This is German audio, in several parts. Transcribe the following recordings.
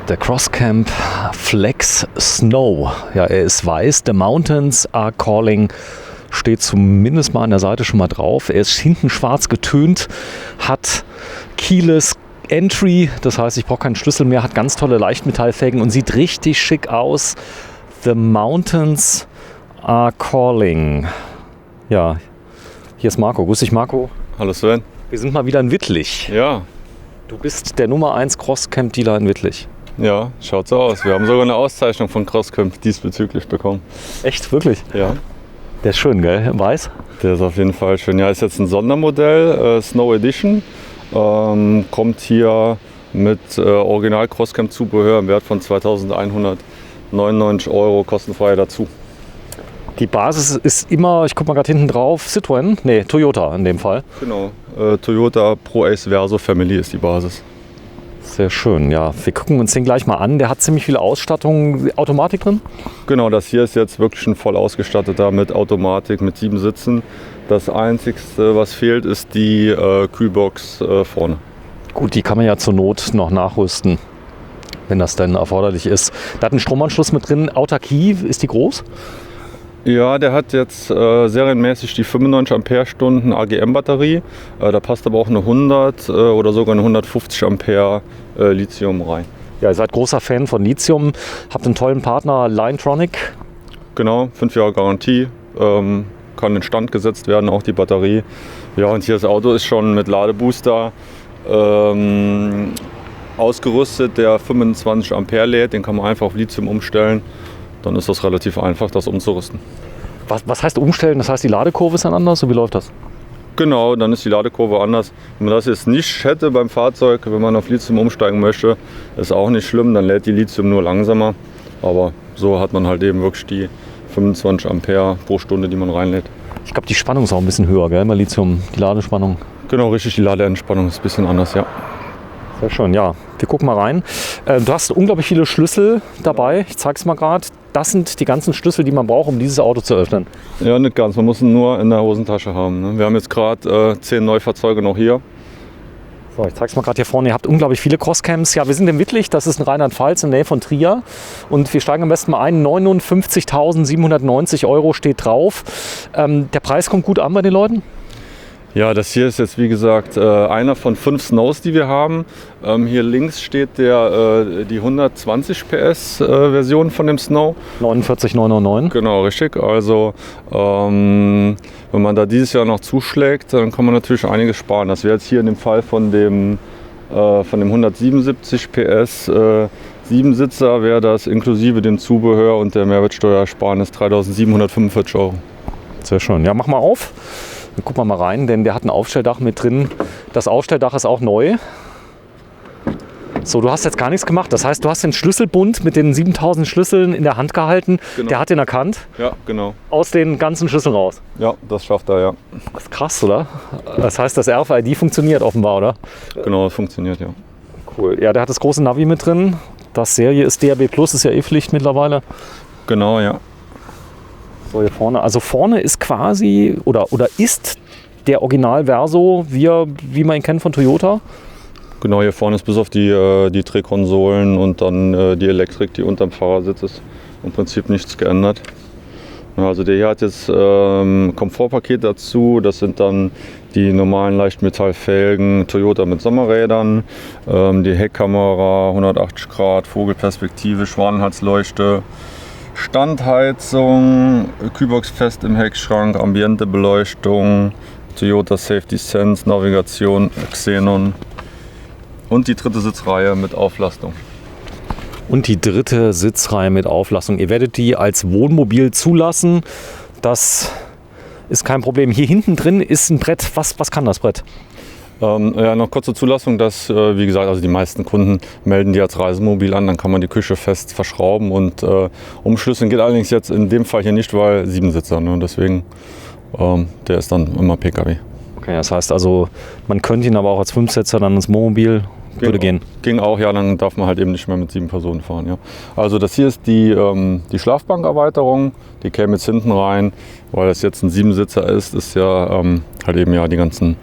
Der Crosscamp Flex Snow. Ja, er ist weiß. The Mountains are calling. Steht zumindest mal an der Seite schon mal drauf. Er ist hinten schwarz getönt, hat Keyless Entry, das heißt, ich brauche keinen Schlüssel mehr, hat ganz tolle Leichtmetallfelgen und sieht richtig schick aus. The Mountains are calling. Ja, hier ist Marco. Grüß dich, Marco. Hallo Sven. Wir sind mal wieder in Wittlich. Ja. Du bist der Nummer 1 Crosscamp-Dealer in Wittlich. Ja, schaut so aus. Wir haben sogar eine Auszeichnung von Crosscamp diesbezüglich bekommen. Echt? Wirklich? Ja. Der ist schön, gell? Weiß? Der ist auf jeden Fall schön. Ja, ist jetzt ein Sondermodell, Snow Edition. Kommt hier mit Original Crosscamp Zubehör im Wert von 2.199 € kostenfrei dazu. Die Basis ist immer, ich gucke mal gerade hinten drauf, Citroën? Nee, Toyota in dem Fall. Genau, Toyota Pro Ace Verso Family ist die Basis. Sehr schön, ja. Wir gucken uns den gleich mal an. Der hat ziemlich viel Ausstattung. Automatik drin? Genau, das hier ist jetzt wirklich ein voll ausgestatteter mit Automatik, mit 7 Sitzen. Das Einzigste, was fehlt, ist die Kühlbox vorne. Gut, die kann man ja zur Not noch nachrüsten, wenn das dann erforderlich ist. Da hat ein Stromanschluss mit drin. Autarkie, ist die groß? Ja, der hat jetzt serienmäßig die 95 Ampere-Stunden AGM-Batterie. Da passt aber auch eine 100 oder sogar eine 150 Ampere Lithium rein. Ja, ihr seid großer Fan von Lithium, habt einen tollen Partner, Linetronic. Genau, 5 Jahre Garantie, kann instand gesetzt werden, auch die Batterie. Ja, und hier das Auto ist schon mit Ladebooster ausgerüstet, der 25 Ampere lädt. Den kann man einfach auf Lithium umstellen. Dann ist das relativ einfach, das umzurüsten. Was heißt umstellen? Das heißt, die Ladekurve ist dann anders? So, wie läuft das? Genau, dann ist die Ladekurve anders. Wenn man das jetzt nicht hätte beim Fahrzeug, wenn man auf Lithium umsteigen möchte, ist auch nicht schlimm. Dann lädt die Lithium nur langsamer. Aber so hat man halt eben wirklich die 25 Ampere pro Stunde, die man reinlädt. Ich glaube, die Spannung ist auch ein bisschen höher, gell, bei Lithium, die Ladespannung. Genau, richtig, die Ladeentspannung ist ein bisschen anders, ja. Sehr schön, ja. Wir gucken mal rein. Du hast unglaublich viele Schlüssel dabei. Ich zeige es mal gerade. Das sind die ganzen Schlüssel, die man braucht, um dieses Auto zu öffnen. Ja, nicht ganz. Man muss ihn nur in der Hosentasche haben. Ne? Wir haben jetzt gerade 10 Neufahrzeuge noch hier. So, ich zeige es mal gerade hier vorne. Ihr habt unglaublich viele Crosscamps. Ja, wir sind in Wittlich. Das ist in Rheinland-Pfalz in der Nähe von Trier. Und wir steigen am besten mal ein. 59.790 € steht drauf. Der Preis kommt gut an bei den Leuten? Ja, das hier ist jetzt wie gesagt einer von 5 Snows, die wir haben. Hier links steht die 120 PS Version von dem Snow. 49,999. Genau, richtig. Also wenn man da dieses Jahr noch zuschlägt, dann kann man natürlich einiges sparen. Das wäre jetzt hier in dem Fall von dem 177 PS 7-Sitzer, wäre das inklusive dem Zubehör und der Mehrwertsteuersparnis 3.745 €. Sehr schön. Ja, mach mal auf. Dann gucken wir mal rein, denn der hat ein Aufstelldach mit drin. Das Aufstelldach ist auch neu. So, du hast jetzt gar nichts gemacht. Das heißt, du hast den Schlüsselbund mit den 7000 Schlüsseln in der Hand gehalten. Genau. Der hat den erkannt. Ja, genau. Aus den ganzen Schlüsseln raus. Ja, das schafft er, ja. Das ist krass, oder? Das heißt, das RFID funktioniert offenbar, oder? Genau, das funktioniert, ja. Cool. Ja, der hat das große Navi mit drin. Das Serie ist DAB+, ist ja eh Pflicht mittlerweile. Genau, ja. So, hier vorne. Also vorne ist quasi oder ist der Original Verso, wie man ihn kennt von Toyota. Genau, hier vorne ist bis auf die Drehkonsolen und dann die Elektrik, die unterm Fahrersitz ist, im Prinzip nichts geändert. Also der hier hat jetzt Komfortpaket dazu. Das sind dann die normalen Leichtmetallfelgen, Toyota mit Sommerrädern, die Heckkamera, 180 Grad, Vogelperspektive, Schwanenhalsleuchte, Standheizung, Kühlbox fest im Heckschrank, Ambientebeleuchtung, Toyota Safety Sense, Navigation, Xenon und die dritte Sitzreihe mit Auflastung. Und die dritte Sitzreihe mit Auflastung. Ihr werdet die als Wohnmobil zulassen. Das ist kein Problem. Hier hinten drin ist ein Brett. Was kann das Brett? Ja, noch kurze Zulassung, dass, wie gesagt, also die meisten Kunden melden die als Reisemobil an, dann kann man die Küche fest verschrauben und umschlüsseln geht allerdings jetzt in dem Fall hier nicht, weil 7-Sitzer, ne? Deswegen, der ist dann immer PKW. Okay, das heißt also, man könnte ihn aber auch als 5-Sitzer dann ins Wohnmobil, würde gehen. Ging auch, ja, dann darf man halt eben nicht mehr mit 7 Personen fahren, ja. Also das hier ist die Schlafbankerweiterung, die käme jetzt hinten rein, weil das jetzt ein 7-Sitzer ist ja halt eben ja die ganzen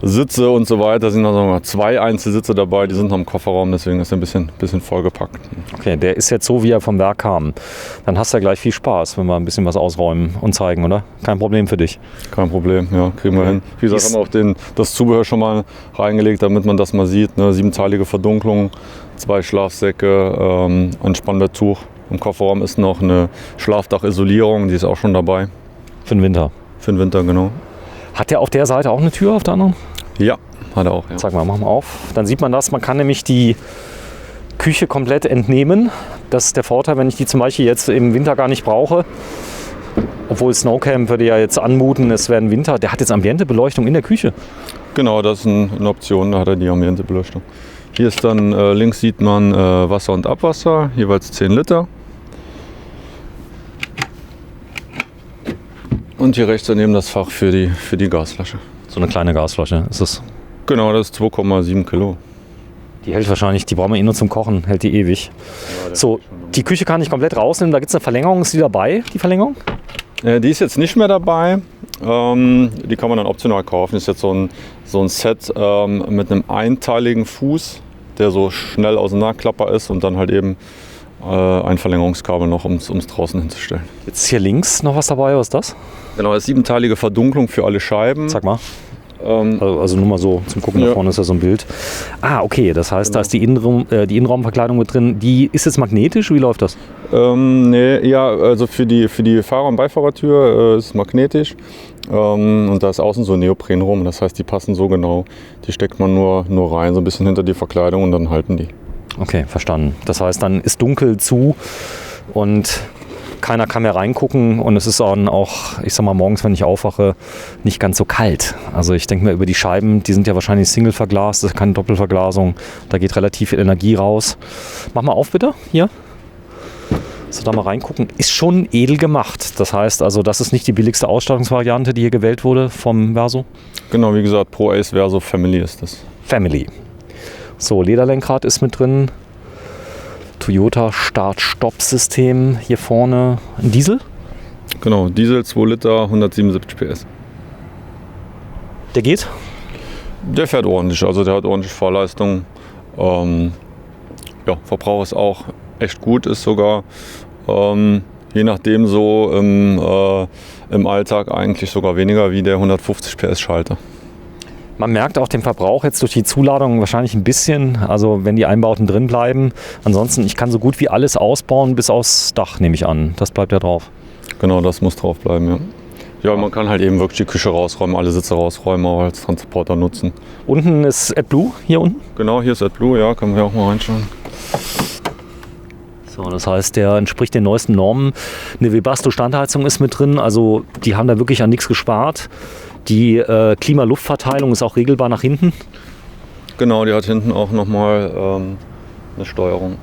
Sitze und so weiter, sind noch 2 Einzelsitze dabei, die sind noch im Kofferraum, deswegen ist er ein bisschen vollgepackt. Okay, der ist jetzt so, wie er vom Werk kam. Dann hast du ja gleich viel Spaß, wenn wir ein bisschen was ausräumen und zeigen, oder? Kein Problem für dich. Kein Problem, ja, kriegen wir hin. Wie gesagt, haben wir auch das Zubehör schon mal reingelegt, damit man das mal sieht. Ne? 7-teilige Verdunklung, 2 Schlafsäcke, ein Spannbetttuch. Im Kofferraum ist noch eine Schlafdachisolierung, die ist auch schon dabei. Für den Winter. Für den Winter, genau. Hat der auf der Seite auch eine Tür, auf der anderen? Ja, hat er auch. Ja. Sag mal, mach mal auf. Dann sieht man das. Man kann nämlich die Küche komplett entnehmen. Das ist der Vorteil, wenn ich die zum Beispiel jetzt im Winter gar nicht brauche. Obwohl Snowcamp würde ja jetzt anmuten, es wäre ein Winter. Der hat jetzt Ambientebeleuchtung in der Küche. Genau, das ist eine Option, da hat er die Ambientebeleuchtung. Hier ist dann, links sieht man Wasser und Abwasser, jeweils 10 Liter. Und hier rechts daneben das Fach für die Gasflasche. So eine kleine Gasflasche ist es. Genau, das ist 2,7 Kilo. Die hält wahrscheinlich, die brauchen wir eh nur zum Kochen, hält die ewig. Ja, so, die Küche kann ich komplett rausnehmen, da gibt es eine Verlängerung. Ist die dabei, die Verlängerung? Die ist jetzt nicht mehr dabei. Die kann man dann optional kaufen. Das ist jetzt so ein Set mit einem einteiligen Fuß, der so schnell auseinanderklappbar ist und dann halt eben ein Verlängerungskabel noch, um es draußen hinzustellen. Jetzt ist hier links noch was dabei, was ist das? Genau, das ist 7-teilige Verdunklung für alle Scheiben. Sag mal. Also nur mal so zum Gucken, da vorne ist ja so ein Bild. Ah, okay, das heißt, da ist die Innenraumverkleidung mit drin. Die ist jetzt magnetisch, wie läuft das? Nee, ja, also für die Fahrer- und Beifahrertür ist es magnetisch. Und da ist außen so Neopren rum, das heißt, die passen so genau. Die steckt man nur rein, so ein bisschen hinter die Verkleidung und dann halten die. Okay, verstanden. Das heißt, dann ist dunkel zu und keiner kann mehr reingucken und es ist dann auch, ich sag mal, morgens, wenn ich aufwache, nicht ganz so kalt. Also ich denke mir über die Scheiben, die sind ja wahrscheinlich Single verglast, das ist keine Doppelverglasung, da geht relativ viel Energie raus. Mach mal auf bitte, hier. So, da mal reingucken. Ist schon edel gemacht. Das heißt also, das ist nicht die billigste Ausstattungsvariante, die hier gewählt wurde vom Verso? Genau, wie gesagt, Pro Ace Verso Family ist das. Family. So, Lederlenkrad ist mit drin. Toyota Start-Stopp-System hier vorne. Ein Diesel? Genau, Diesel 2 Liter, 177 PS. Der geht? Der fährt ordentlich, also der hat ordentlich Fahrleistung. Verbrauch ist auch echt gut, ist sogar je nachdem so im Alltag eigentlich sogar weniger wie der 150 PS Schalter. Man merkt auch den Verbrauch jetzt durch die Zuladung wahrscheinlich ein bisschen, also wenn die Einbauten drin bleiben. Ansonsten, ich kann so gut wie alles ausbauen bis aufs Dach, nehme ich an. Das bleibt ja drauf. Genau, das muss drauf bleiben, ja. Ja, man kann halt eben wirklich die Küche rausräumen, alle Sitze rausräumen, auch als Transporter nutzen. Unten ist AdBlue, hier unten? Genau, hier ist AdBlue, ja, können wir auch mal reinschauen. So, das heißt, der entspricht den neuesten Normen. Eine Webasto-Standheizung ist mit drin, also die haben da wirklich an nichts gespart. Die Klima-Luftverteilung ist auch regelbar nach hinten. Genau, die hat hinten auch nochmal eine Steuerung.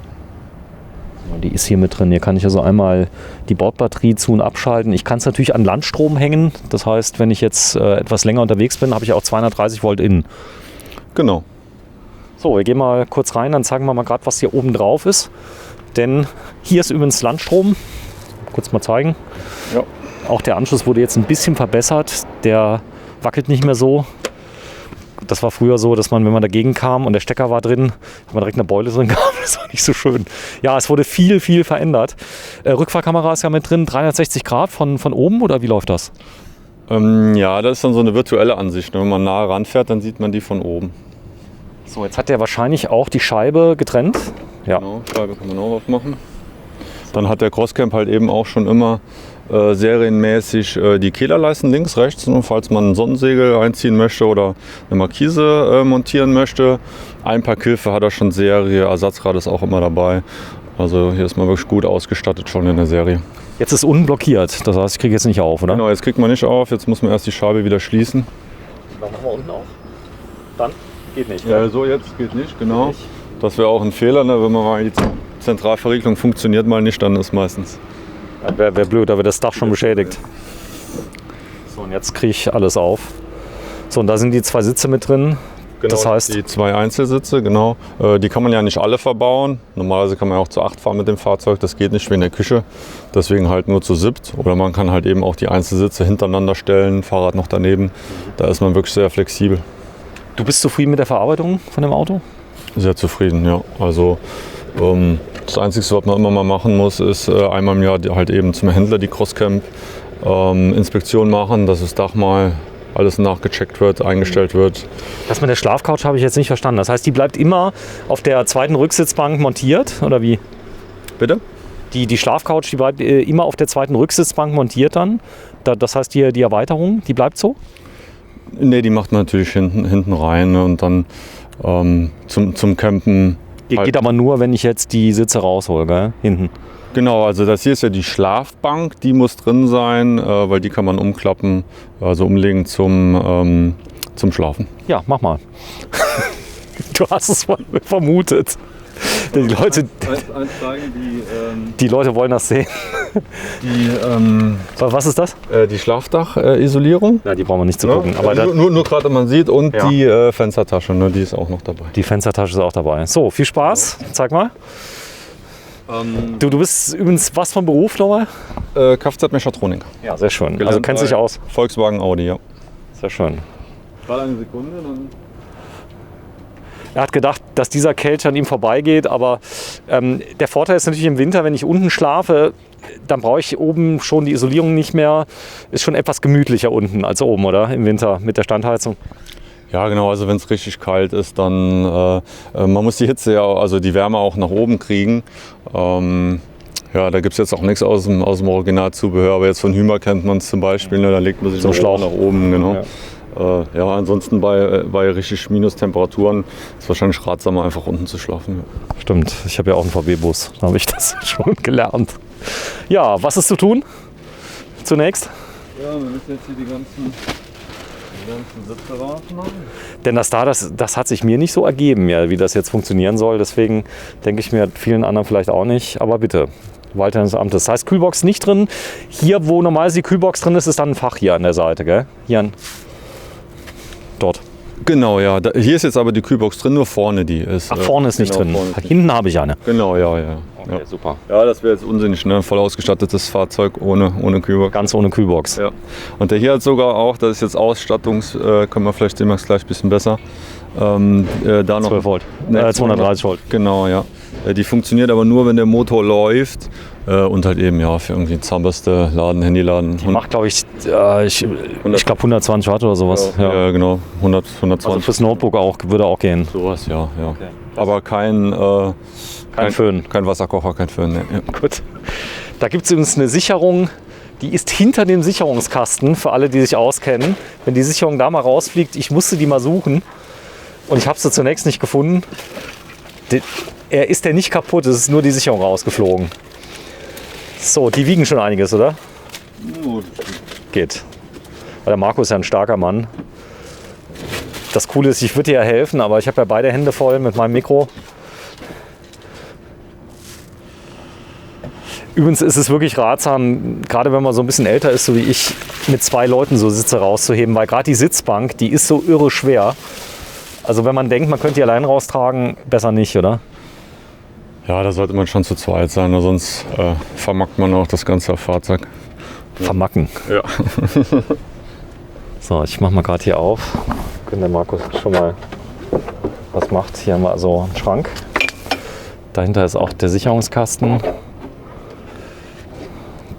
Die ist hier mit drin. Hier kann ich also einmal die Bordbatterie zu- und abschalten. Ich kann es natürlich an Landstrom hängen. Das heißt, wenn ich jetzt etwas länger unterwegs bin, habe ich auch 230 Volt innen. Genau. So, wir gehen mal kurz rein, dann zeigen wir mal gerade, was hier oben drauf ist. Denn hier ist übrigens Landstrom. Kurz mal zeigen. Ja. Auch der Anschluss wurde jetzt ein bisschen verbessert. Der wackelt nicht mehr so. Das war früher so, dass man, wenn man dagegen kam und der Stecker war drin, hat man direkt eine Beule drin gehabt. Das war nicht so schön. Ja, es wurde viel verändert. Rückfahrkamera ist ja mit drin, 360 Grad von oben oder wie läuft das? Ja, das ist dann so eine virtuelle Ansicht. Wenn man nah ranfährt, dann sieht man die von oben. So, jetzt hat der wahrscheinlich auch die Scheibe getrennt. Ja. Genau, Scheibe kann man auch aufmachen. Dann hat der Crosscamp halt eben auch schon immer serienmäßig die Kehlerleisten links, rechts, falls man ein Sonnensegel einziehen möchte oder eine Markise montieren möchte. Einparkhilfe hat er schon Serie, Ersatzrad ist auch immer dabei. Also hier ist man wirklich gut ausgestattet schon in der Serie. Jetzt ist unten blockiert, das heißt, ich kriege jetzt nicht auf, oder? Genau, jetzt kriegt man nicht auf, jetzt muss man erst die Scheibe wieder schließen. Dann machen wir unten auf. Dann geht nicht. Ja, so jetzt geht nicht, genau. Das wäre auch ein Fehler, ne? Wenn man mal die Zentralverriegelung funktioniert mal nicht, dann ist meistens... Ja, wäre blöd, da wird das Dach schon beschädigt. So, und jetzt kriege ich alles auf. So, und da sind die 2 Sitze mit drin. Genau, das heißt, die 2 Einzelsitze, genau. Die kann man ja nicht alle verbauen. Normalerweise kann man ja auch zu 8 fahren mit dem Fahrzeug. Das geht nicht wie in der Küche. Deswegen halt nur zu 7. Oder man kann halt eben auch die Einzelsitze hintereinander stellen, Fahrrad noch daneben. Da ist man wirklich sehr flexibel. Du bist zufrieden mit der Verarbeitung von dem Auto? Sehr zufrieden, ja. Also das Einzige, was man immer mal machen muss, ist einmal im Jahr halt eben zum Händler die Crosscamp Inspektion machen, dass das Dach mal alles nachgecheckt wird, eingestellt wird. Das mit der Schlafcouch habe ich jetzt nicht verstanden. Das heißt, die bleibt immer auf der zweiten Rücksitzbank montiert, oder wie? Bitte? Die Schlafcouch, die bleibt immer auf der zweiten Rücksitzbank montiert dann. Das heißt, die Erweiterung, die bleibt so? Ne, die macht man natürlich hinten rein, ne, und dann zum Campen. Geht aber nur, wenn ich jetzt die Sitze raushole, gell? Hinten. Genau, also das hier ist ja die Schlafbank, die muss drin sein, weil die kann man umklappen, also umlegen zum Schlafen. Ja, mach mal. Du hast es vermutet. Die Leute, die Leute wollen das sehen. Was ist das? Die Schlafdachisolierung. Ja, die brauchen wir nicht zu gucken. Ja, Aber nur gerade man sieht und ja. Die Fenstertasche, ne, die ist auch noch dabei. Die Fenstertasche ist auch dabei. So, viel Spaß. Zeig mal. Du bist übrigens was von Beruf nochmal? Kfz-Mechatronik. Ja, sehr schön. Also kennst dich aus. Volkswagen, Audi, ja. Sehr schön. Gerade eine Sekunde, dann. Er hat gedacht, dass dieser Kelch an ihm vorbeigeht, aber der Vorteil ist natürlich im Winter, wenn ich unten schlafe, dann brauche ich oben schon die Isolierung nicht mehr. Ist schon etwas gemütlicher unten als oben, oder? Im Winter mit der Standheizung. Ja, genau, also wenn es richtig kalt ist, dann man muss die Hitze ja, also die Wärme auch nach oben kriegen. Ja, da gibt es jetzt auch nichts aus dem Originalzubehör, aber jetzt von Hümer kennt man es zum Beispiel, ne, da legt man sich so einen Schlauch nach oben, genau. Ja, ansonsten bei richtig Minustemperaturen ist es wahrscheinlich ratsamer, einfach unten zu schlafen. Ja. Stimmt, ich habe ja auch einen VW-Bus, da habe ich das schon gelernt. Ja, was ist zu tun zunächst? Ja, wir müssen jetzt hier die ganzen Sitze rausmachen. Denn das hat sich mir nicht so ergeben, ja, wie das jetzt funktionieren soll. Deswegen denke ich mir, vielen anderen vielleicht auch nicht. Aber bitte, Walter des Amtes. Das heißt, Kühlbox nicht drin. Hier, wo normalerweise die Kühlbox drin ist, ist dann ein Fach hier an der Seite, gell? Hier dort. Genau, ja. Hier ist jetzt aber die Kühlbox drin, nur vorne die ist. Ach, vorne ist nicht drin. Hinten habe ich eine. Genau, ja. Okay, ja. Super. Ja, das wäre jetzt unsinnig, ne? Voll ausgestattetes Fahrzeug ohne Kühlbox. Ganz ohne Kühlbox. Ja. Und der hier hat sogar auch, das ist jetzt können wir vielleicht demnächst gleich ein bisschen besser. Da noch 12 Volt. 230 Volt. Genau, ja. Die funktioniert aber nur, wenn der Motor läuft. Und halt eben, ja, für irgendwie Zahnbürste laden, Handy laden. Die macht, glaube ich, ich glaube 120 Watt oder sowas. Ja, genau. 120. Also fürs Notebook auch, würde auch gehen. Sowas, ja. Okay. Aber kein Föhn. Kein Wasserkocher, kein Föhn. Ne. Ja. Gut. Da gibt es übrigens eine Sicherung, die ist hinter dem Sicherungskasten, für alle, die sich auskennen. Wenn die Sicherung da mal rausfliegt, ich musste die mal suchen und ich habe sie zunächst nicht gefunden. Ist der nicht kaputt, es ist nur die Sicherung rausgeflogen. So, die wiegen schon einiges, oder? Geht. Weil der Marco ist ja ein starker Mann. Das Coole ist, ich würde dir ja helfen, aber ich habe ja beide Hände voll mit meinem Mikro. Übrigens ist es wirklich ratsam, gerade wenn man so ein bisschen älter ist, so wie ich, mit 2 Leuten so Sitze rauszuheben, weil gerade die Sitzbank, die ist so irre schwer. Also wenn man denkt, man könnte die allein raustragen, besser nicht, oder? Ja, da sollte man schon zu zweit sein, sonst vermackt man auch das ganze Fahrzeug. Vermacken. Ja. So, ich mache mal gerade hier auf. Können der Markus schon mal was macht. Hier haben wir also einen Schrank. Dahinter ist auch der Sicherungskasten.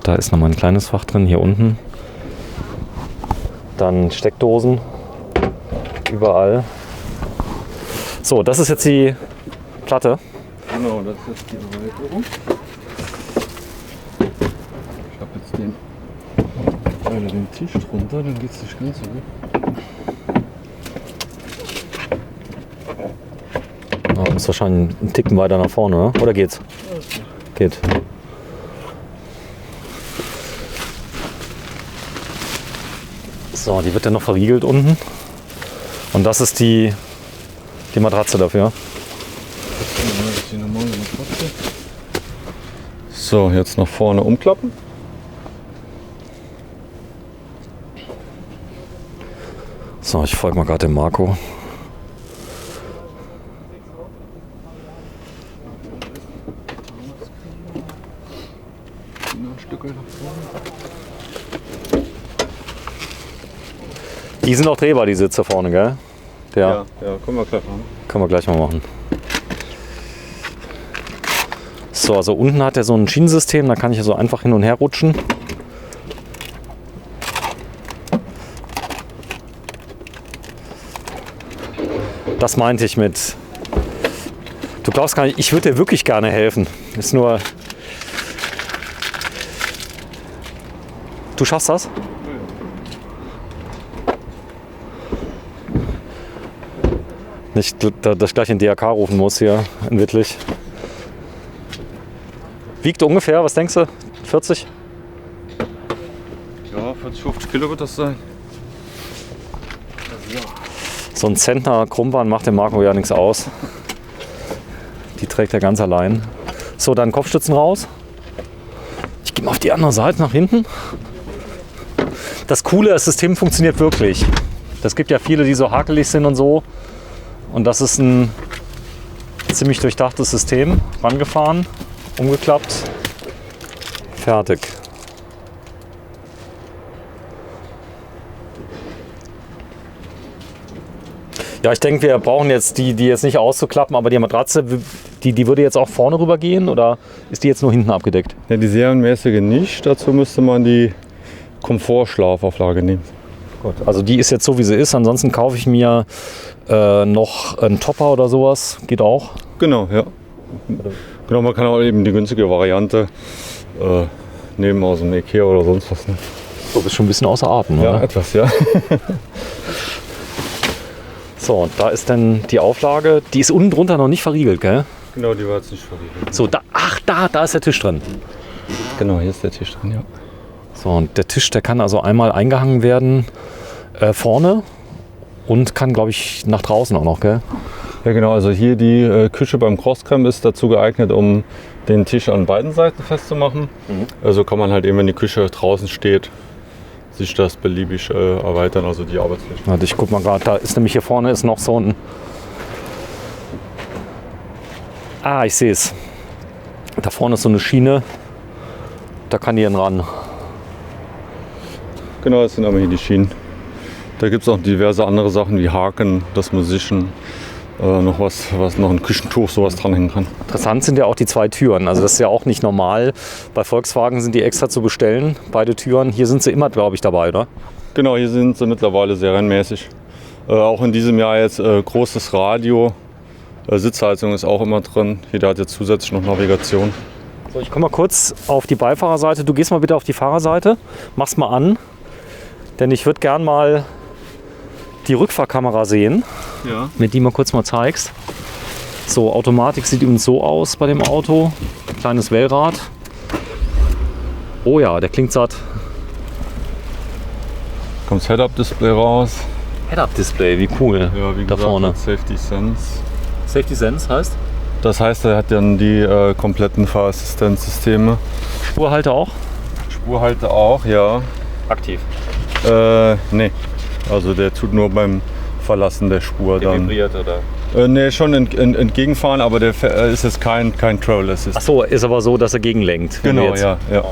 Da ist nochmal ein kleines Fach drin, hier unten. Dann Steckdosen. Überall. So, das ist jetzt die Platte. Genau, das ist die Erweiterung. Ich habe jetzt den Tisch drunter, dann geht es nicht ganz so gut. Ist wahrscheinlich einen Ticken weiter nach vorne, oder geht's? Geht. So, die wird dann noch verriegelt unten. Und das ist die Matratze dafür. So, jetzt nach vorne umklappen. So, ich folge mal gerade dem Marco. Die sind auch drehbar, die Sitze vorne, gell? Der ja, können wir gleich machen. können wir gleich mal machen. So, also unten hat er so ein Schienensystem, da kann ich also einfach hin und her rutschen. Das meinte ich mit, du glaubst gar nicht, ich würde dir wirklich gerne helfen. Ist nur, du schaffst das? Nicht, dass ich gleich den DRK rufen muss hier in Wittlich. Wiegt ungefähr, was denkst du? 40? Ja, 40, 50 Kilo wird das sein. So ein Zentner Krummbahn macht dem Marco ja nichts aus. Die trägt er ganz allein. So, dann Kopfstützen raus. Ich gehe mal auf die andere Seite nach hinten. Das Coole, das System funktioniert wirklich. Das gibt ja viele, die so hakelig sind und so. Und das ist ein ziemlich durchdachtes System. Rangefahren, umgeklappt, fertig. Ja, ich denke, wir brauchen jetzt die jetzt nicht auszuklappen, aber die Matratze, die würde jetzt auch vorne rüber gehen oder ist die jetzt nur hinten abgedeckt? Ja, die serienmäßige nicht. Dazu müsste man die Komfortschlafauflage nehmen. Gut, also die ist jetzt so, wie sie ist. Ansonsten kaufe ich mir noch einen Topper oder sowas. Geht auch. Genau, ja. Genau, man kann auch eben die günstige Variante nehmen aus dem Ikea oder sonst was. Ne? Du bist schon ein bisschen außer Atem, Ja, oder? etwas, ja. So, und da ist dann die Auflage. Die ist unten drunter noch nicht verriegelt, gell? Genau, die war jetzt nicht verriegelt. So, da ist der Tisch drin. Genau, hier ist der Tisch drin, ja. So, und der Tisch, der kann also einmal eingehangen werden vorne und kann, glaube ich, nach draußen auch noch, gell? Ja, genau, also hier die Küche beim Crosscam ist dazu geeignet, um den Tisch an beiden Seiten festzumachen. Also kann man halt eben, wenn die Küche draußen steht, sich das beliebig erweitern, also die Arbeitsfläche. Warte, ich guck mal gerade, da ist nämlich hier vorne ist noch so ein... Ah, ich sehe es. Da vorne ist so eine Schiene, da kann die dann ran. Genau, das sind aber hier die Schienen. Da gibt es auch diverse andere Sachen wie Haken, das Musischen, noch was noch ein Küchentuch, sowas dranhängen kann. Interessant sind ja auch die zwei Türen. Also das ist ja auch nicht normal. Bei Volkswagen sind die extra zu bestellen, beide Türen. Hier sind sie immer, glaube ich, dabei, oder? Genau, hier sind sie mittlerweile serienmäßig. Auch in diesem Jahr jetzt großes Radio. Sitzheizung ist auch immer drin. Jeder hat jetzt zusätzlich noch Navigation. So, ich komme mal kurz auf die Beifahrerseite. Du gehst mal bitte auf die Fahrerseite. Mach's mal an. Denn ich würde gern mal die Rückfahrkamera sehen, Ja. wenn die mal kurz mal zeigst. So, Automatik sieht übrigens so aus bei dem Auto. Kleines Wellrad. Oh ja, der klingt satt. Kommt das Head-Up-Display raus. Head-Up-Display, wie cool. Ja, wie da gesagt, vorne. hat Safety Sense. Safety Sense heißt? Das heißt, er hat dann die kompletten Fahrassistenzsysteme. Spurhalter auch? Spurhalter auch, ja. Aktiv. Nee. Also der tut nur beim Verlassen der Spur dann. Vibriert oder? Nee, schon entgegenfahren, aber der ist jetzt kein Trail Assist. Ach so, ist aber so, dass er gegenlenkt. wenn Genau, wir jetzt- ja. ja.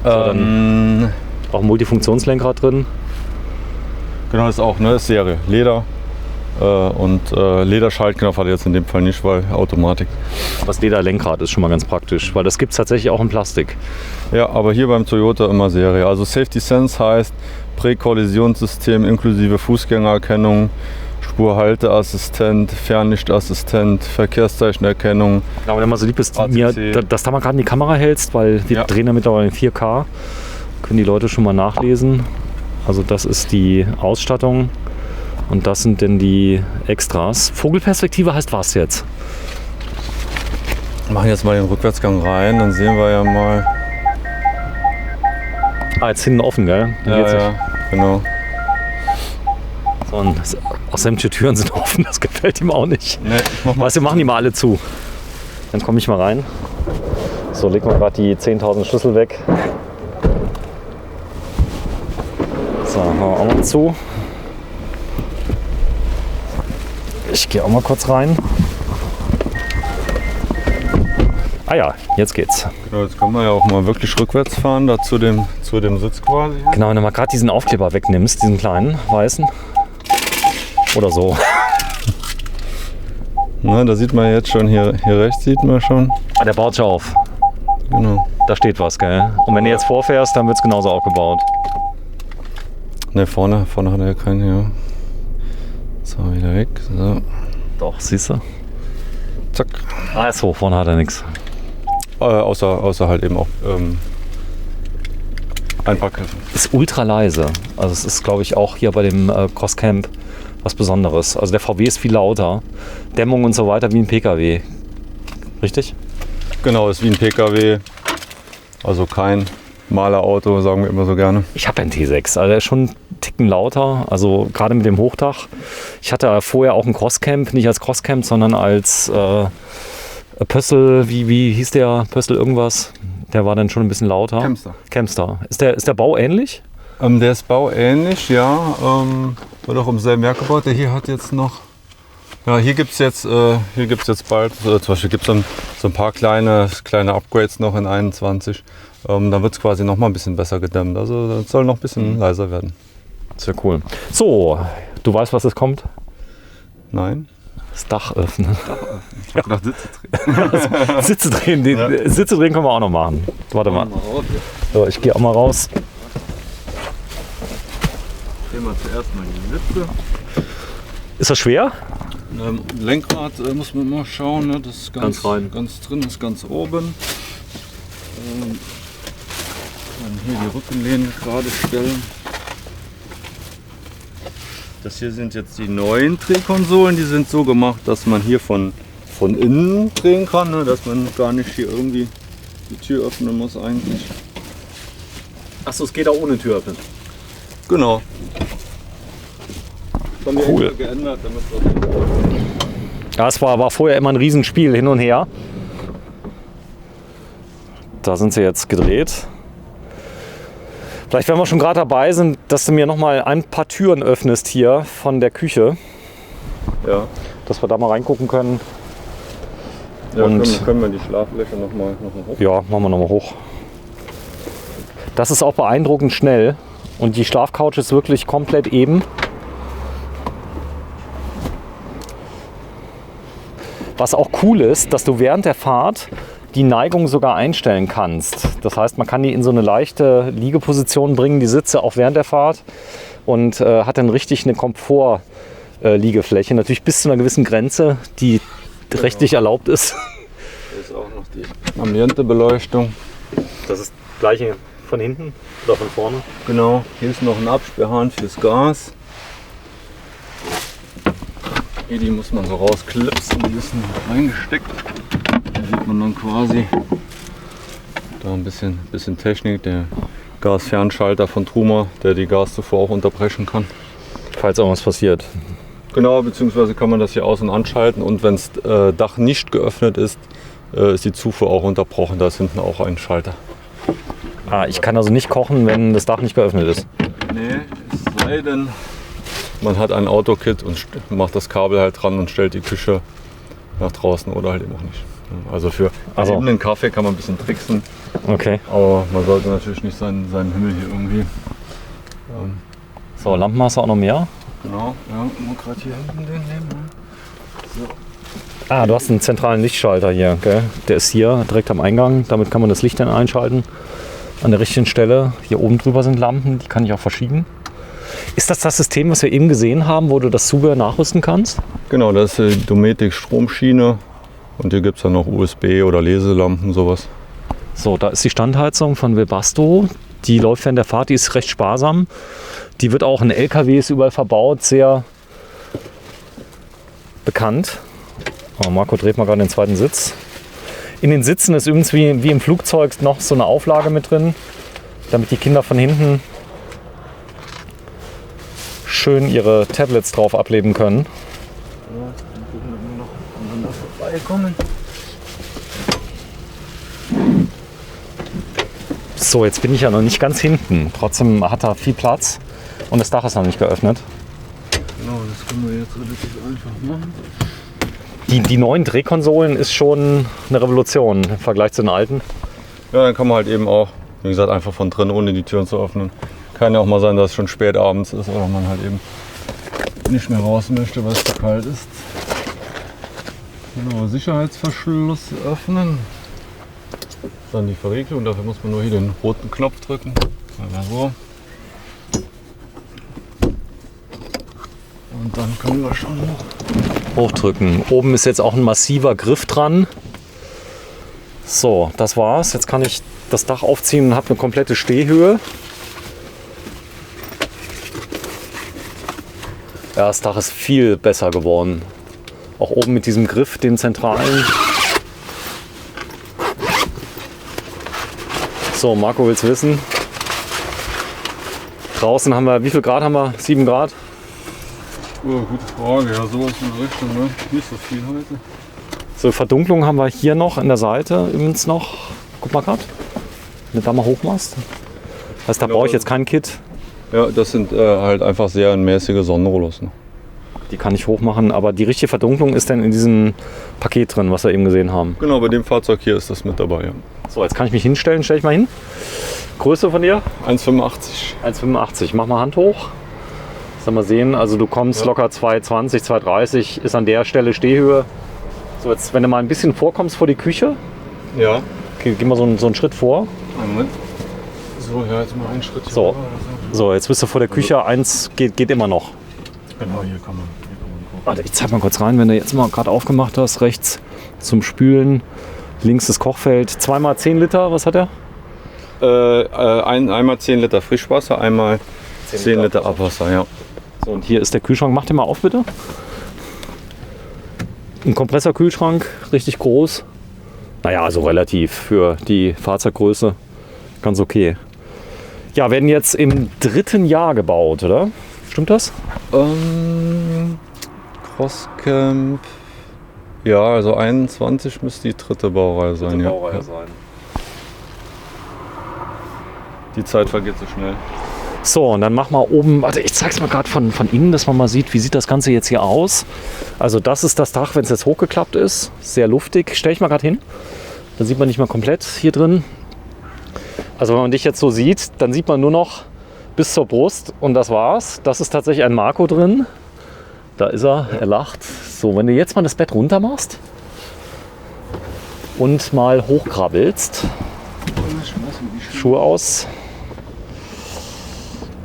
dann- Auch ein Multifunktionslenkrad drin. Genau, das ist auch, ne? Ist Serie. Leder und Lederschaltknopf hat er jetzt in dem Fall nicht, weil Automatik. Das Lederlenkrad ist schon mal ganz praktisch, weil das gibt es tatsächlich auch in Plastik. Ja, aber hier beim Toyota immer Serie. Also Safety Sense heißt Präkollisionssystem inklusive Fußgängererkennung, Spurhalteassistent, Fernlichtassistent, Verkehrszeichenerkennung. Aber wenn man so lieb ist, ACC. mir, dass da mal gerade in die Kamera hältst, weil wir Ja. drehen ja mittlerweile in 4K, können die Leute schon mal nachlesen. Also das ist die Ausstattung und das sind denn die Extras. Vogelperspektive heißt was jetzt? Wir machen jetzt mal den Rückwärtsgang rein, dann sehen wir ja mal. Ah, jetzt hinten offen, gell? Dann geht's nicht. genau. So, und auch sämtliche Türen sind offen, das gefällt ihm auch nicht. Nee, ich mach mal. Weißt du, wir machen die mal alle zu. Dann komme ich mal rein. So, legen wir gerade die 10.000 Schlüssel weg. So, machen wir auch noch zu. Ich gehe auch mal kurz rein. Ah ja, jetzt geht's. Genau, jetzt können wir ja auch mal wirklich rückwärts fahren, da zu dem Sitz quasi. Genau, wenn du mal gerade diesen Aufkleber wegnimmst, diesen kleinen, weißen. Oder so. Na, da sieht man jetzt schon, hier rechts sieht man schon. Ah, der baut schon auf. Genau. Da steht was, gell? Und wenn du jetzt vorfährst, dann wird es genauso aufgebaut. Ne, vorne hat er keinen, ja. So, wieder weg. So. Doch, siehst du? Zack. Ah, ist so, vorne hat er nichts. Außer halt eben auch Einparkhilfen. Ist ultra leise. Also es ist, glaube ich, auch hier bei dem Crosscamp was Besonderes. Also der VW ist viel lauter. Dämmung und so weiter wie ein PKW. Richtig? Genau, ist wie ein PKW. Also kein Malerauto, sagen wir immer so gerne. Ich habe einen T6, also der ist schon einen Ticken lauter, also gerade mit dem Hochdach. Ich hatte vorher auch ein Crosscamp, nicht als Crosscamp, sondern als Pössl, wie hieß der? Pössl irgendwas? Der war dann schon ein bisschen lauter. Campstar. Ist der Bau ähnlich? Der ist bauähnlich, ja. Wird auch im selben Jahr gebaut. Der hier hat jetzt noch... Ja, hier gibt es jetzt bald, zum Beispiel gibt es so ein paar kleine Upgrades noch in 21. Dann wird es quasi noch mal ein bisschen besser gedämmt. Also das soll noch ein bisschen leiser werden. Sehr cool. So, du weißt, was jetzt kommt? Nein? Das Dach öffnen. Ich hab gedacht, Sitze drehen. Sitze drehen, Sitze drehen können wir auch noch machen. Warte mal. So, ich gehe auch mal raus. Drehen wir zuerst mal die Sitze. Ist das schwer? Lenkrad muss man mal schauen, ne? Das ist Ganz rein. Ganz drin ist ganz oben. Dann hier die Rückenlehne gerade stellen. Das hier sind jetzt die neuen Drehkonsolen, die sind so gemacht, dass man hier von innen drehen kann, ne? Dass man gar nicht hier irgendwie die Tür öffnen muss eigentlich. Achso, es geht auch ohne Tür öffnen. Genau. Das haben wir Cool. extra geändert, damit wir Ja, es war vorher immer ein Riesenspiel hin und her. Da sind sie jetzt gedreht. Vielleicht, wenn wir schon gerade dabei sind, dass du mir noch mal ein paar Türen öffnest hier von der Küche. ja. Dass wir da mal reingucken können. Ja, Und- können wir die Schlaflöcher noch mal hoch. Ja, machen wir noch mal hoch. Das ist auch beeindruckend schnell. Und die Schlafcouch ist wirklich komplett eben. Was auch cool ist, dass du während der Fahrt die Neigung sogar einstellen kannst. Das heißt, man kann die in so eine leichte Liegeposition bringen, die Sitze auch während der Fahrt und hat dann richtig eine Komfort-Liegefläche. Natürlich bis zu einer gewissen Grenze, die rechtlich erlaubt ist. Hier ist auch noch die Ambientebeleuchtung. Das ist das gleiche von hinten oder von vorne. Genau, hier ist noch ein Absperrhahn fürs Gas. Hier, die muss man so rausklipsen, die ist noch reingesteckt. Da sieht man dann quasi da ein bisschen Technik, der Gasfernschalter von Truma, der die Gaszufuhr auch unterbrechen kann. Falls irgendwas passiert. Genau, beziehungsweise kann man das hier aus- und anschalten und wenn das Dach nicht geöffnet ist, ist die Zufuhr auch unterbrochen. Da ist hinten auch ein Schalter. Ah, ich kann also nicht kochen, wenn das Dach nicht geöffnet ist. Nee, es sei denn, man hat ein Autokit und macht das Kabel halt dran und stellt die Küche nach draußen oder halt eben auch nicht. Also für Also. eben den Kaffee kann man ein bisschen tricksen, Okay. aber man sollte natürlich nicht seinen Himmel hier irgendwie. So, Lampen hast du auch noch mehr? Genau, ja, mal gerade hier hinten den nehmen. Ah, du hast einen zentralen Lichtschalter hier, gell? Der ist hier direkt am Eingang. Damit kann man das Licht dann einschalten. An der richtigen Stelle. Hier oben drüber sind Lampen, die kann ich auch verschieben. Ist das System, was wir eben gesehen haben, wo du das Zubehör nachrüsten kannst? Genau, das ist die Dometic Stromschiene und hier gibt es dann noch USB oder Leselampen, sowas. So, da ist die Standheizung von Webasto. Die läuft während der Fahrt, die ist recht sparsam. Die wird auch in LKWs überall verbaut, sehr bekannt. Oh, Marco dreht mal gerade den zweiten Sitz. In den Sitzen ist übrigens wie im Flugzeug noch so eine Auflage mit drin, damit die Kinder von hinten schön ihre Tablets drauf ableben können. So, jetzt bin ich ja noch nicht ganz hinten. Trotzdem hat er viel Platz und das Dach ist noch nicht geöffnet. Genau, das können wir jetzt relativ einfach machen. Die neuen Drehkonsolen ist schon eine Revolution im Vergleich zu den alten. Ja, dann kann man halt eben auch, wie gesagt, einfach von drin, ohne die Türen zu öffnen. Kann ja auch mal sein, dass es schon spät abends ist oder man halt eben nicht mehr raus möchte, weil es zu kalt ist. Genau, Sicherheitsverschluss öffnen. Dann die Verriegelung, dafür muss man nur hier den roten Knopf drücken. Einmal so. Und dann können wir schon hochdrücken. Oben ist jetzt auch ein massiver Griff dran. So, das war's. Jetzt kann ich das Dach aufziehen und habe eine komplette Stehhöhe. Ja, das Dach ist viel besser geworden. Auch oben mit diesem Griff, dem zentralen. So, Marco will's wissen. Draußen haben wir, wie viel Grad haben wir? 7 Grad? Oh, gute Frage. Ja, sowas in der Richtung, ne? Nicht so viel heute. So, Verdunklung haben wir hier noch an der Seite übrigens noch. Guck mal gerade, wenn du da mal hochmachst. Da brauche ich jetzt kein Kit. Ja, das sind halt einfach sehr mäßige Sonnenrollos. Ne? Die kann ich hochmachen, aber die richtige Verdunklung ist dann in diesem Paket drin, was wir eben gesehen haben. Genau, bei dem Fahrzeug hier ist das mit dabei. Ja. So, jetzt kann ich mich hinstellen. Stell ich mal hin. Größe von dir? 1,85. 1,85. Mach mal Hand hoch. Soll mal sehen, also du kommst locker 2,20, 2,30, ist an der Stelle Stehhöhe. So, jetzt, wenn du mal ein bisschen vorkommst vor die Küche, Ja. geh mal so einen Schritt vor. Einen Moment. So, ja, jetzt mal einen Schritt hier So. rüber. So, jetzt bist du vor der Küche. Eins geht immer noch. Genau, hier kann man gucken. Warte, ich zeig mal kurz rein, wenn du jetzt mal gerade aufgemacht hast. Rechts zum Spülen, links das Kochfeld. 2x10 Liter, was hat er? Einmal 10 Liter Frischwasser, einmal 10 Liter Abwasser, ja. So, und hier ist der Kühlschrank. Mach den mal auf, bitte. Ein Kompressorkühlschrank, richtig groß. Naja, also relativ für die Fahrzeuggröße ganz okay. Ja, werden jetzt im 3. Jahr gebaut, oder? Stimmt das? Crosscamp. Ja, also 21 müsste die 3. Baureihe sein. Ja. sein. Die Zeit vergeht so schnell. So, und dann mach mal oben, warte, ich zeig's mal gerade von innen, dass man mal sieht, wie sieht das Ganze jetzt hier aus. Also das ist das Dach, wenn es jetzt hochgeklappt ist. Sehr luftig. Stell ich mal gerade hin. Dann sieht man nicht mal komplett hier drin. Also wenn man dich jetzt so sieht, dann sieht man nur noch bis zur Brust und das war's. Das ist tatsächlich ein Marco drin. Da ist er, er lacht. So, wenn du jetzt mal das Bett runter machst und mal hochkrabbelst, Schuhe aus,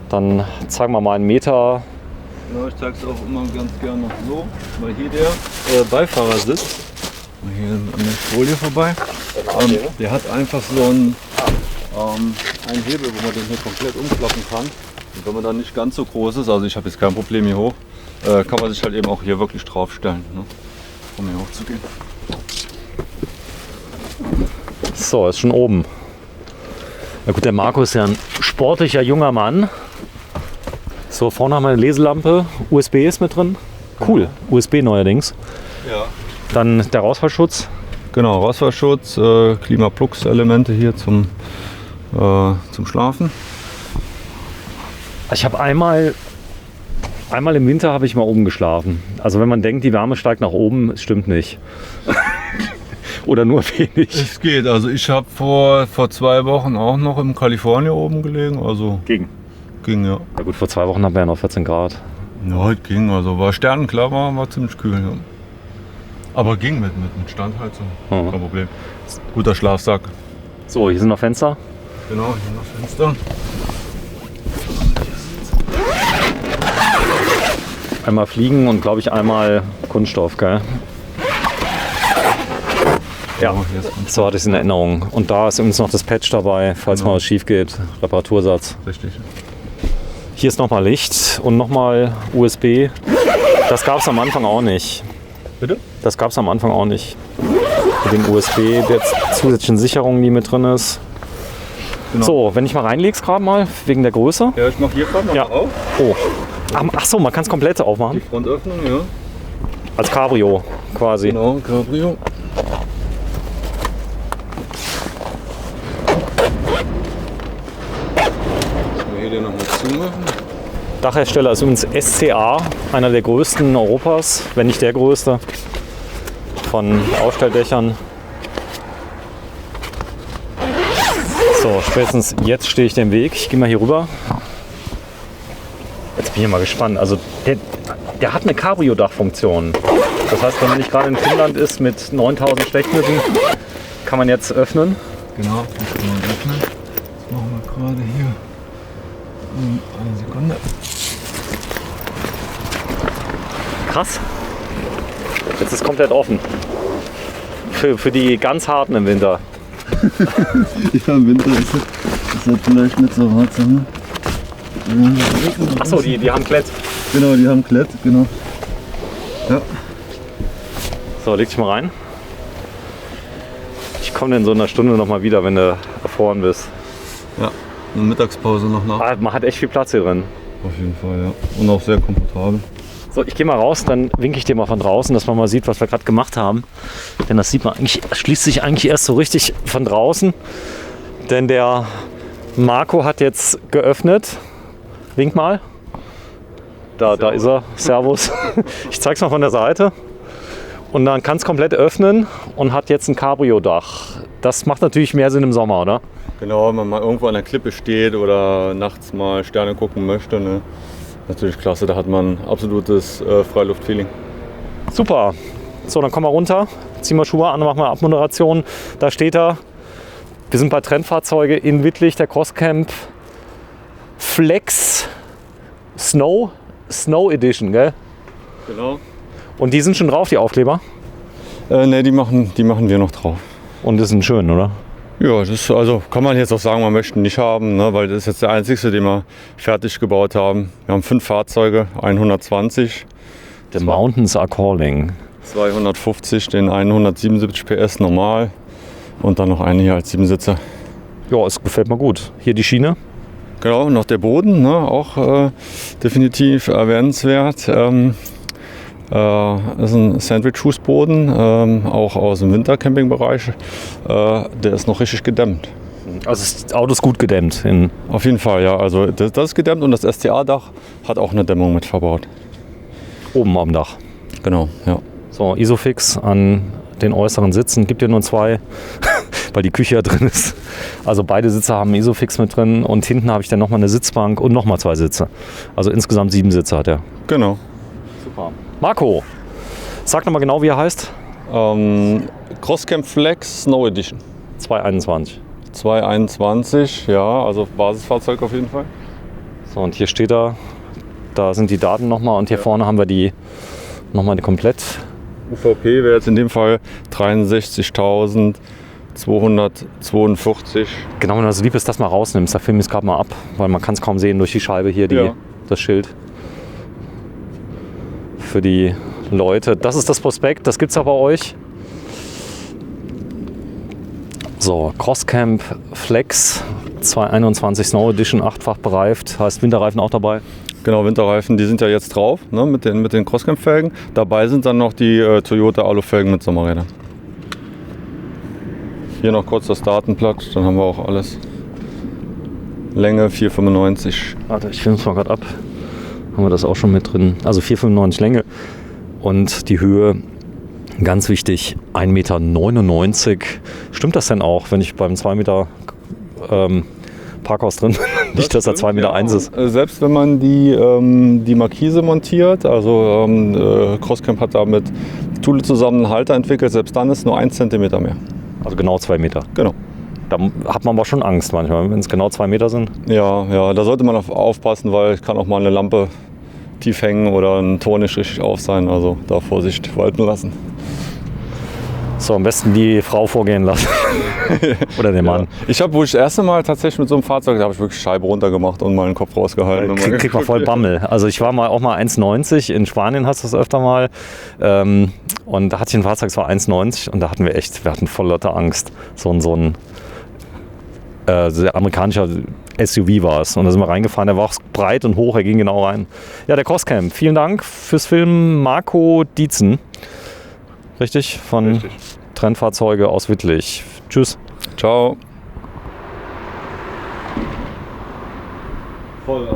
dann zeigen wir mal einen Meter. Ja, ich zeige es auch immer ganz gerne noch so, weil hier der Beifahrer sitzt. Hier an der Folie vorbei. Der hat einfach so einen Hebel, wo man den hier komplett umklappen kann. Und wenn man dann nicht ganz so groß ist, also ich habe jetzt kein Problem hier hoch, kann man sich halt eben auch hier wirklich draufstellen, ne? Um hier hochzugehen. So, ist schon oben. Na gut, der Marco ist ja ein sportlicher junger Mann. So, vorne haben wir eine Leselampe, USB ist mit drin. Cool, USB neuerdings. Ja. Dann der Rausfallschutz. Genau, Rausfallschutz, Klimaplux-Elemente hier zum Schlafen. Ich habe einmal im Winter habe ich mal oben geschlafen. Also wenn man denkt, die Wärme steigt nach oben, es stimmt nicht. Oder nur wenig. Es geht, also ich habe vor 2 Wochen auch noch in Kalifornien oben gelegen, also Ging. ja. Na gut, vor 2 Wochen haben wir ja noch 14 Grad. Ja, heute ging, also war sternenklar, war ziemlich kühl. Ja. Aber ging mit Standheizung, Mhm. kein Problem. Guter Schlafsack. So, hier sind noch Fenster. Genau, hier noch Fenster. Einmal Fliegen und glaube ich einmal Kunststoff, gell? Ja, hier ist so hatte ich es in Erinnerung. Und da ist übrigens noch das Patch dabei, falls Genau. mal was schief geht. Reparatursatz. richtig. Hier ist nochmal Licht und nochmal USB. Das gab es am Anfang auch nicht. Bitte? Das gab es am Anfang auch nicht. Mit dem USB, der zusätzlichen Sicherung, die mit drin ist. Genau. So, wenn ich mal reinlegst gerade mal, wegen der Größe. Ja, ich mache hier gerade mal Ja. auf. Oh. Ach so, man kann es komplett aufmachen. Die Frontöffnung, ja. Als Cabrio quasi. Genau, Cabrio. Hier den nochmal zumachen. Dachhersteller ist übrigens SCA, einer der größten Europas, wenn nicht der größte, von Ausstelldächern. So, spätestens jetzt stehe ich dem Weg. Ich gehe mal hier rüber. Jetzt bin ich mal gespannt. Also Der hat eine Cabrio-Dachfunktion. Das heißt, wenn man nicht gerade in Finnland ist mit 9000 Stechmücken, kann man jetzt öffnen. Genau, das kann man öffnen. Das machen wir gerade hier. Eine Sekunde. Krass. Jetzt ist komplett offen. Für die ganz harten im Winter. Ja, im Winter ist das vielleicht nicht so hart. Achso, die haben Klett. Genau, die haben Klett, genau. Ja. So, leg dich mal rein. Ich komme in so einer Stunde noch mal wieder, wenn du erfroren bist. Ja, eine Mittagspause noch nach. Man hat echt viel Platz hier drin. Auf jeden Fall, ja. Und auch sehr komfortabel. So, ich gehe mal raus, dann winke ich dir mal von draußen, dass man mal sieht, was wir gerade gemacht haben. Denn das sieht man eigentlich, schließt sich eigentlich erst so richtig von draußen. Denn der Marco hat jetzt geöffnet. Wink mal. Da ist er. Servus. Ich zeig's mal von der Seite. Und dann kann es komplett öffnen und hat jetzt ein Cabrio-Dach. Das macht natürlich mehr Sinn im Sommer, oder? Genau, wenn man mal irgendwo an der Klippe steht oder nachts mal Sterne gucken möchte. Ne? Natürlich klasse, da hat man absolutes Freiluftfeeling. Super. So, dann kommen wir runter, ziehen wir Schuhe an, machen wir Abmoderation. Da steht er. Wir sind bei Trendfahrzeuge in Wittlich, der Crosscamp Flex Snow Edition, gell? Genau. Und die sind schon drauf, die Aufkleber? Ne, die machen wir noch drauf. Und die sind schön, oder? Ja, das ist, also kann man jetzt auch sagen, man möchte ihn nicht haben, ne, weil das ist jetzt der einzigste, den wir fertig gebaut haben. Wir haben 5 Fahrzeuge, 120. The Mountains are calling. 250, den 177 PS normal und dann noch eine hier als 7-Sitzer. Ja, es gefällt mir gut. Hier die Schiene. Genau, noch der Boden, ne, auch definitiv erwähnenswert. Ist ein Sandwich-Fußboden, auch aus dem Wintercampingbereich. Der ist noch richtig gedämmt. Also das Auto ist gut gedämmt. Auf jeden Fall, ja. Also das ist gedämmt und das STA-Dach hat auch eine Dämmung mit verbaut. Oben am Dach. Genau, ja. So, Isofix an den äußeren Sitzen. Gibt ja nur 2, weil die Küche ja drin ist. Also beide Sitze haben Isofix mit drin und hinten habe ich dann nochmal eine Sitzbank und nochmal 2 Sitze. Also insgesamt 7 Sitze hat er. Genau. Super. Marco, sag nochmal genau, wie er heißt. Crosscamp Flex Snow Edition. 221. 221, ja, also Basisfahrzeug auf jeden Fall. So, und hier steht er. Da sind die Daten nochmal und hier vorne haben wir die nochmal komplett. UVP wäre jetzt in dem Fall 63.242. Genau, wenn du so lieb ist, das mal rausnimmst, da filme ich es gerade mal ab, weil man kann es kaum sehen durch die Scheibe hier, das Schild. Für die Leute. Das ist das Prospekt, das gibt es aber bei euch. So, Crosscamp Flex 221 Snow Edition, 8-fach bereift, heißt Winterreifen auch dabei. Genau, Winterreifen, die sind ja jetzt drauf, ne, mit den Crosscamp-Felgen. Dabei sind dann noch die Toyota Alu-Felgen mit Sommerrädern. Hier noch kurz das Datenblatt, dann haben wir auch alles. Länge 4,95. Warte, ich filme es mal gerade ab. Haben wir das auch schon mit drin. Also 4,95 Länge und die Höhe, ganz wichtig, 1,99 Meter. Stimmt das denn auch, wenn ich beim 2 Meter Parkhaus drin bin? Nicht, dass er 2,1 Meter ist. Selbst wenn man die Markise montiert, also Crosscamp hat da mit Thule zusammen einen Halter entwickelt, selbst dann ist nur 1 Zentimeter mehr. Also genau 2 Meter. Genau. Da hat man aber schon Angst manchmal, wenn es genau 2 Meter sind. Ja, da sollte man aufpassen, weil es kann auch mal eine Lampe tief hängen oder ein Ton nicht richtig auf sein. Also da Vorsicht walten lassen. So, am besten die Frau vorgehen lassen. Oder den Mann. Ja. Wo ich das erste Mal tatsächlich mit so einem Fahrzeug, da habe ich wirklich Scheibe runtergemacht und mal den Kopf rausgehalten. Kriegt man voll Bammel. Also ich war auch mal 1,90. In Spanien hast du das öfter mal. Und da hatte ich ein Fahrzeug, das war 1,90 und da hatten wir hatten voll lauter Angst. So ein amerikanischer SUV war es. Und da sind wir reingefahren, der war auch breit und hoch, er ging genau rein. Ja, der Crosscamp. Vielen Dank fürs Filmen, Marco Dietzen. Richtig? Von Trendfahrzeuge aus Wittlich. Tschüss. Ciao. Voll